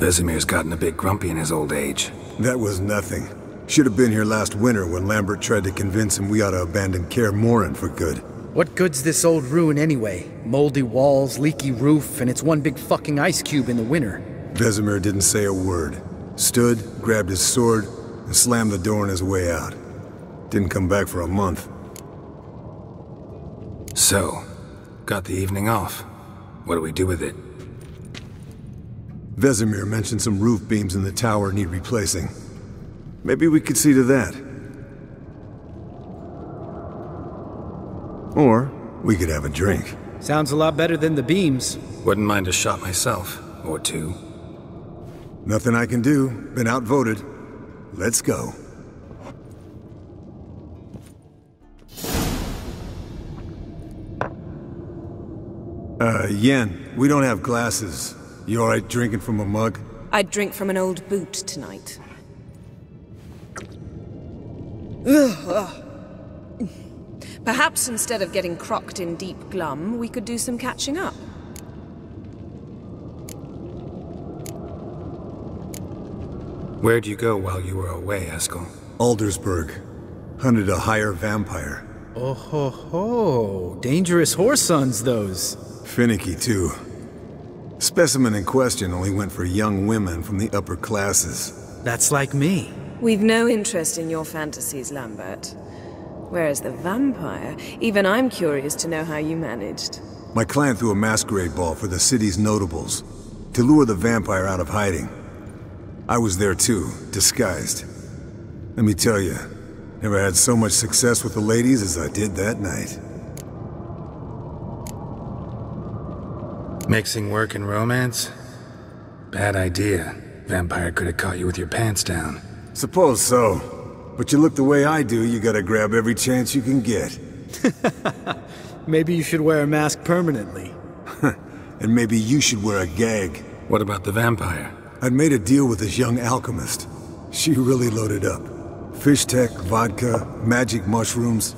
Vesemir's gotten a bit grumpy in his old age. That was nothing. Should have been here last winter when Lambert tried to convince him we ought to abandon Kaer Morhen for good. What good's this old ruin anyway? Moldy walls, leaky roof, and it's one big fucking ice cube in the winter. Vesemir didn't say a word. Stood, grabbed his sword, and slammed the door on his way out. Didn't come back for a month. So, got the evening off. What do we do with it? Vesemir mentioned some roof beams in the tower need replacing. Maybe we could see to that. Or we could have a drink. Sounds a lot better than the beams. Wouldn't mind a shot myself, or two. Nothing I can do. Been outvoted. Let's go. Yen, we don't have glasses. You alright drinking from a mug? I'd drink from an old boot tonight. Perhaps instead of getting crocked in deep glum, we could do some catching up. Where'd you go while you were away, Eskel? Aldersburg. Hunted a higher vampire. Oh ho ho. Dangerous horse sons, those. Finicky, too. Specimen in question only went for young women from the upper classes. That's like me. We've no interest in your fantasies, Lambert. Whereas the vampire, even I'm curious to know how you managed. My client threw a masquerade ball for the city's notables, to lure the vampire out of hiding. I was there too, disguised. Let me tell you, never had so much success with the ladies as I did that night. Mixing work and romance? Bad idea. Vampire could have caught you with your pants down. Suppose so. But you look the way I do, you gotta grab every chance you can get. Maybe you should wear a mask permanently. And maybe you should wear a gag. What about the vampire? I'd made a deal with this young alchemist. She really loaded up. Fish tech, vodka, magic mushrooms.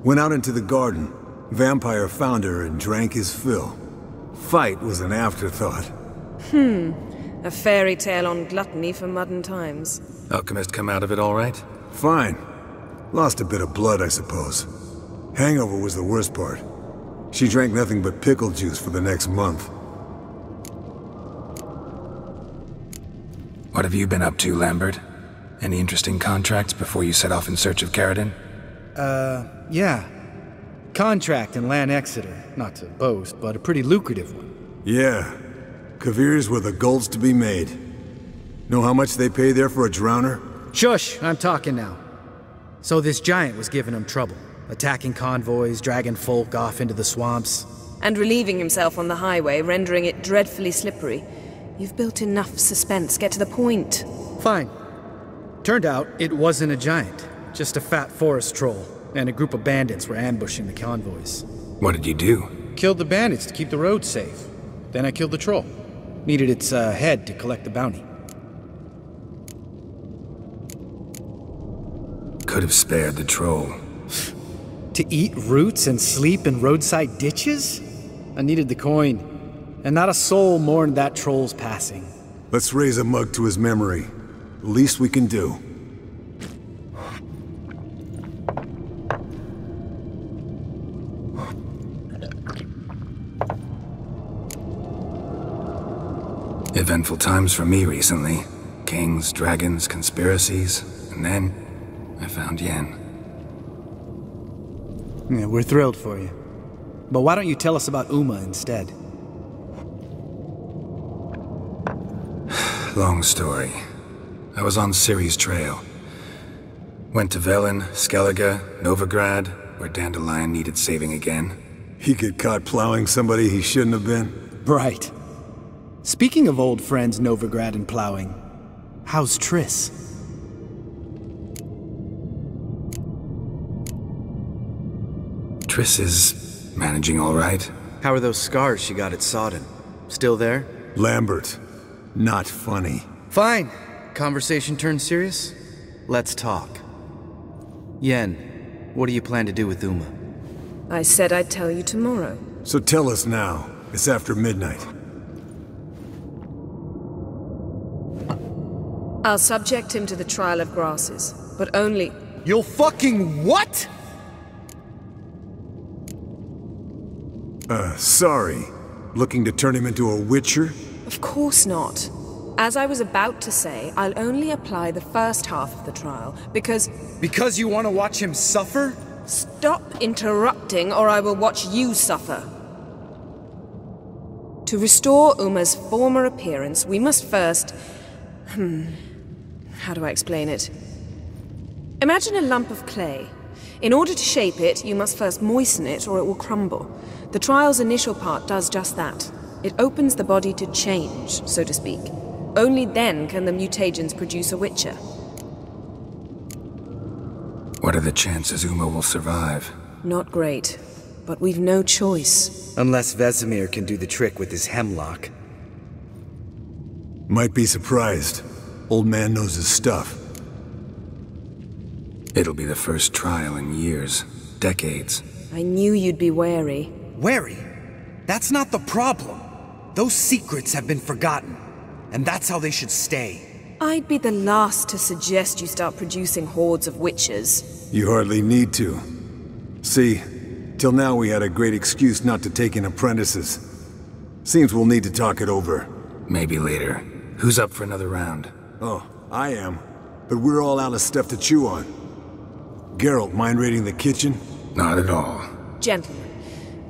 Went out into the garden. Vampire found her and drank his fill. Fight was an afterthought. A fairy tale on gluttony for modern times. Alchemist come out of it all right? Fine. Lost a bit of blood, I suppose. Hangover was the worst part. She drank nothing but pickle juice for the next month. What have you been up to, Lambert? Any interesting contracts before you set off in search of Caridin? Yeah. Contract in Lan Exeter. Not to boast, but a pretty lucrative one. Yeah. Kavir's were the gold's to be made. Know how much they pay there for a drowner? Shush! I'm talking now. So this giant was giving him trouble. Attacking convoys, dragging folk off into the swamps. And relieving himself on the highway, rendering it dreadfully slippery. You've built enough suspense. Get to the point. Fine. Turned out it wasn't a giant. Just a fat forest troll. And a group of bandits were ambushing the convoys. What did you do? Killed the bandits to keep the road safe. Then I killed the troll. Needed its head to collect the bounty. Could have spared the troll. To eat roots and sleep in roadside ditches? I needed the coin. And not a soul mourned that troll's passing. Let's raise a mug to his memory. The least we can do. Eventful times for me recently. Kings, dragons, conspiracies, and then I found Yen. Yeah, we're thrilled for you. But why don't you tell us about Uma instead? Long story. I was on Ciri's trail. Went to Velen, Skellige, Novigrad, where Dandelion needed saving again. He get caught plowing somebody he shouldn't have been? Right. Speaking of old friends Novigrad and plowing, how's Triss? Triss is managing all right. How are those scars she got at Sodden? Still there? Lambert. Not funny. Fine. Conversation turned serious? Let's talk. Yen, what do you plan to do with Uma? I said I'd tell you tomorrow. So tell us now. It's after midnight. I'll subject him to the trial of grasses, but only... You'll fucking what? Sorry. Looking to turn him into a witcher? Of course not. As I was about to say, I'll only apply the first half of the trial, because... Because you want to watch him suffer? Stop interrupting, or I will watch you suffer. To restore Uma's former appearance, we must first... How do I explain it? Imagine a lump of clay. In order to shape it, you must first moisten it, or it will crumble. The trial's initial part does just that. It opens the body to change, so to speak. Only then can the mutagens produce a witcher. What are the chances Uma will survive? Not great, but we've no choice. Unless Vesemir can do the trick with his hemlock. Might be surprised. Old man knows his stuff. It'll be the first trial in years, decades. I knew you'd be wary. Wary? That's not the problem. Those secrets have been forgotten, and that's how they should stay. I'd be the last to suggest you start producing hordes of witches. You hardly need to. See, till now we had a great excuse not to take in apprentices. Seems we'll need to talk it over. Maybe later. Who's up for another round? Oh, I am. But we're all out of stuff to chew on. Geralt, mind raiding the kitchen? Not at all. Gentlemen,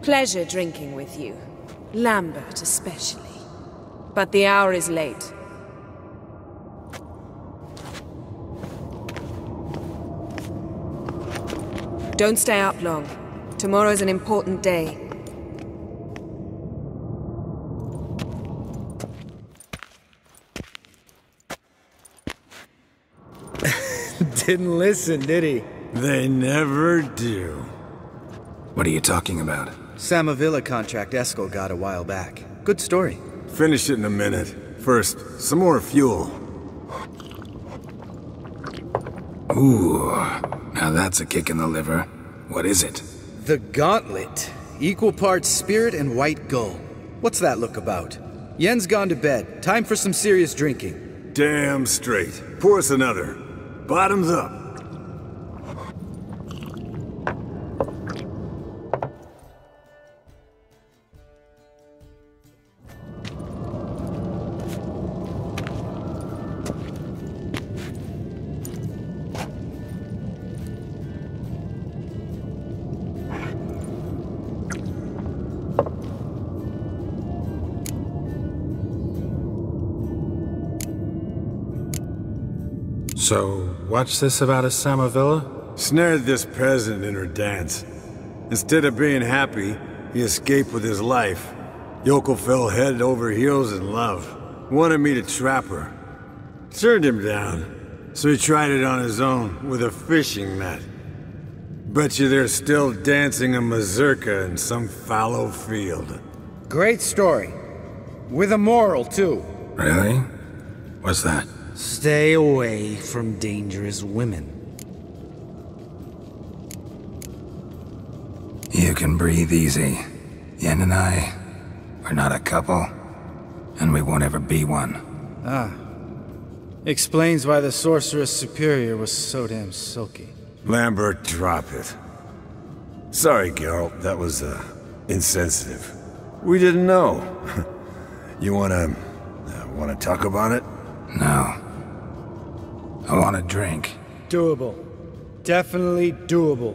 pleasure drinking with you. Lambert especially. But the hour is late. Don't stay up long. Tomorrow's an important day. Didn't listen, did he? They never do. What are you talking about? Samavilla contract Eskel got a while back. Good story. Finish it in a minute. First, some more fuel. Ooh, now that's a kick in the liver. What is it? The Gauntlet. Equal parts spirit and white gull. What's that look about? Yen's gone to bed. Time for some serious drinking. Damn straight. Pour us another. Bottoms up. So, what's this about a Samavilla? Snared this peasant in her dance. Instead of being happy, he escaped with his life. Yokel fell head over heels in love. Wanted me to trap her. Turned him down. So he tried it on his own, with a fishing net. Bet you they're still dancing a mazurka in some fallow field. Great story. With a moral, too. Really? What's that? Stay away from dangerous women. You can breathe easy. Yen and I, we're not a couple, and we won't ever be one. Ah. Explains why the Sorceress Superior was so damn silky. Lambert, drop it. Sorry, Geralt, that was, insensitive. We didn't know. You wanna talk about it? No. I want a drink. Doable. Definitely doable.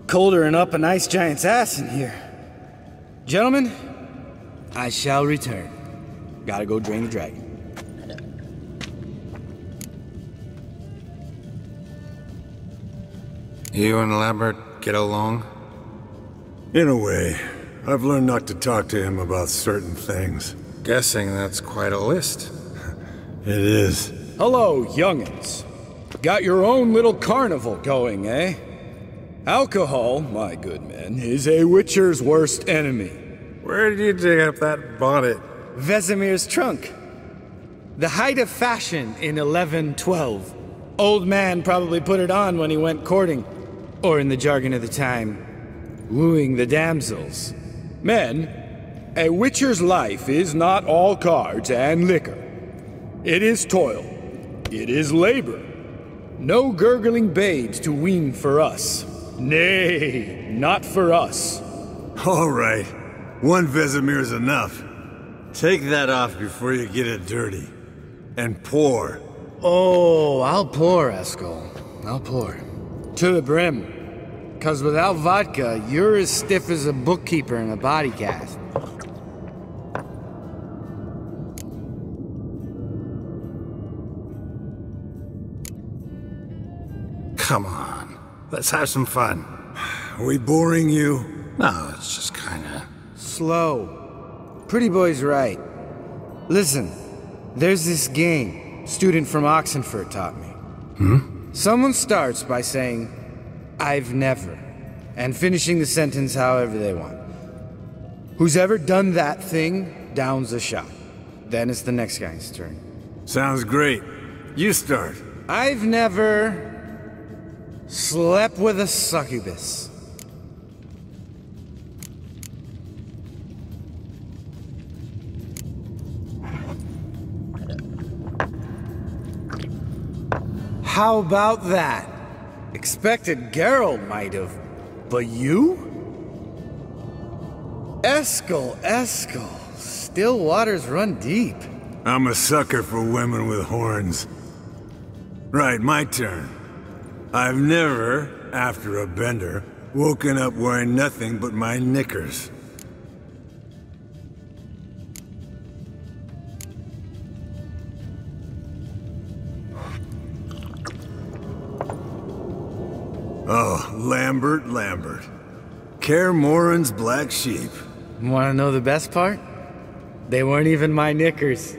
Colder than up an ice giant's ass in here. Gentlemen, I shall return. Gotta go drain the dragon. You and Lambert get along? In a way. I've learned not to talk to him about certain things. Guessing that's quite a list. It is. Hello, young'uns. Got your own little carnival going, eh? Alcohol, my good men, is a witcher's worst enemy. Where did you dig up that bonnet? Vesemir's trunk. The height of fashion in 1112. Old man probably put it on when he went courting. Or in the jargon of the time, wooing the damsels. Men, a witcher's life is not all cards and liquor. It is toil. It is labor. No gurgling babes to wean for us. Nay, not for us. All right. One Vesemir's enough. Take that off before you get it dirty. And pour. Oh, I'll pour, Eskel. I'll pour. To the brim. 'Cause without vodka, you're as stiff as a bookkeeper in a body cast. Come on. Let's have some fun. Are we boring you? No, it's just kinda... Slow. Pretty boy's right. Listen, there's this game student from Oxenford taught me. Someone starts by saying, I've never, and finishing the sentence however they want. Who's ever done that thing downs a shot. Then it's the next guy's turn. Sounds great. You start. I've never slept with a succubus. How about that? Expected Geralt might have, but you? Eskel, still waters run deep. I'm a sucker for women with horns. Right, my turn. I've never, after a bender, woken up wearing nothing but my knickers. Oh, Lambert. Kaer Morhen's black sheep. Wanna know the best part? They weren't even my knickers.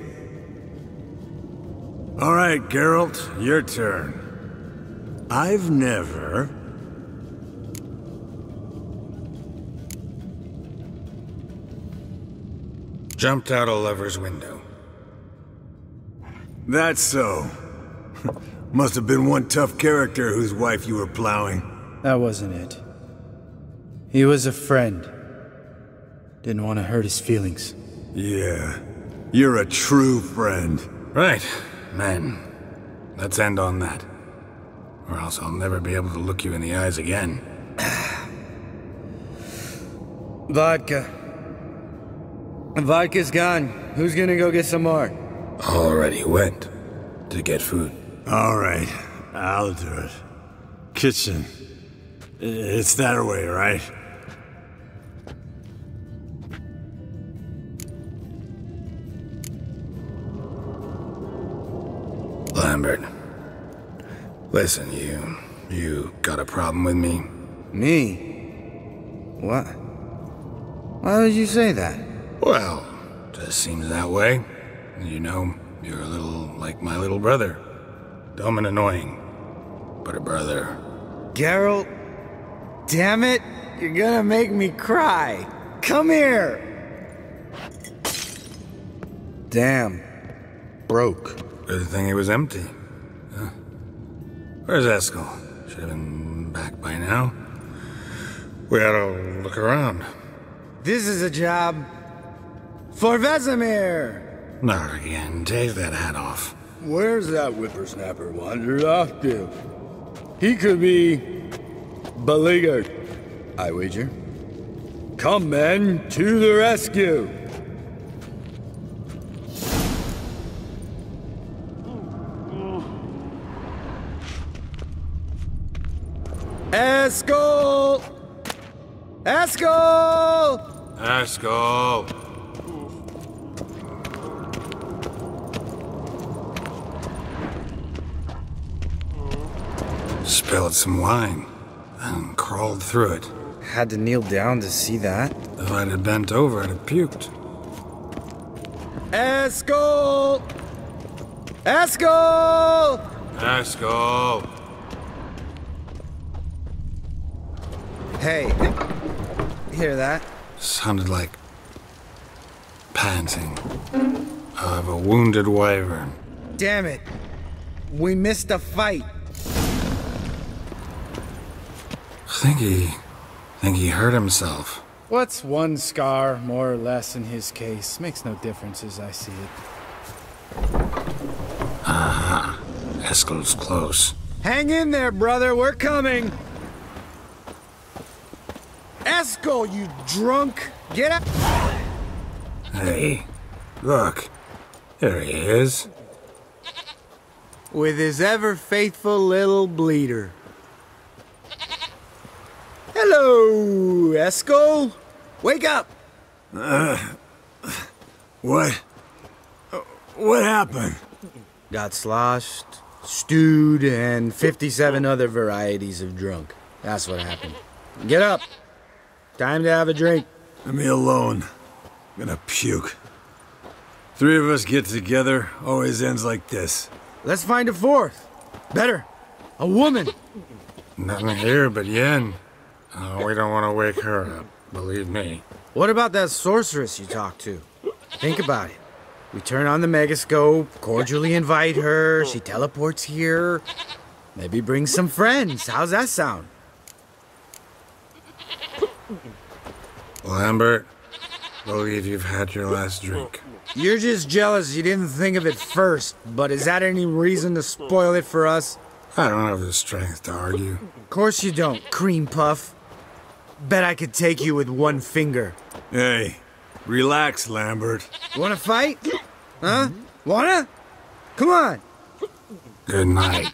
All right, Geralt, your turn. I've never... Jumped out a lover's window. That's so. Must have been one tough character whose wife you were plowing. That wasn't it. He was a friend. Didn't want to hurt his feelings. Yeah. You're a true friend. Right, men. Let's end on that. Or else I'll never be able to look you in the eyes again. Vodka. Vodka's gone. Who's gonna go get some more? Already went to get food. All right, I'll do it. Kitchen. It's that way, right? Lambert. Listen, you got a problem with me? Me? What? Why would you say that? Well, just seems that way. You know, you're a little like my little brother. Dumb and annoying, but a brother. Geralt, damn it, you're gonna make me cry. Come here. Damn, broke. Good thing it was empty. Huh? Where's Eskel? Should have been back by now. We ought to look around. This is a job for Vesemir. Not again. Take that hat off. Where's that whippersnapper wandered off to? He could be beleaguered, I wager. Come, men, to the rescue! Eskel! Eskel! Eskel! Spilled some wine and crawled through it. Had to kneel down to see that. If I'd have bent over, I'd have puked. Eskel! Eskel! Eskel! Hey, hear that? Sounded like panting of a wounded wyvern. Damn it. We missed a fight. Think he hurt himself. What's one scar, more or less, in his case? Makes no difference as I see it. Aha. Eskel's close. Hang in there, brother. We're coming. Eskel, you drunk! Get up! Hey, look. There he is. With his ever-faithful little bleeder. Hello, Eskel. Wake up! What? What happened? Got sloshed, stewed, and 57 other varieties of drunk. That's what happened. Get up. Time to have a drink. Leave me alone. I'm gonna puke. Three of us get together, always ends like this. Let's find a fourth. Better. A woman. Nothing here but Yen. Oh, we don't want to wake her up, believe me. What about that sorceress you talked to? Think about it. We turn on the megascope, cordially invite her, she teleports here. Maybe bring some friends. How's that sound? Lambert, believe you've had your last drink. You're just jealous you didn't think of it first, but is that any reason to spoil it for us? I don't have the strength to argue. Of course you don't, cream puff. Bet I could take you with one finger. Hey, relax, Lambert. Wanna fight? Huh? Wanna? Come on! Good night.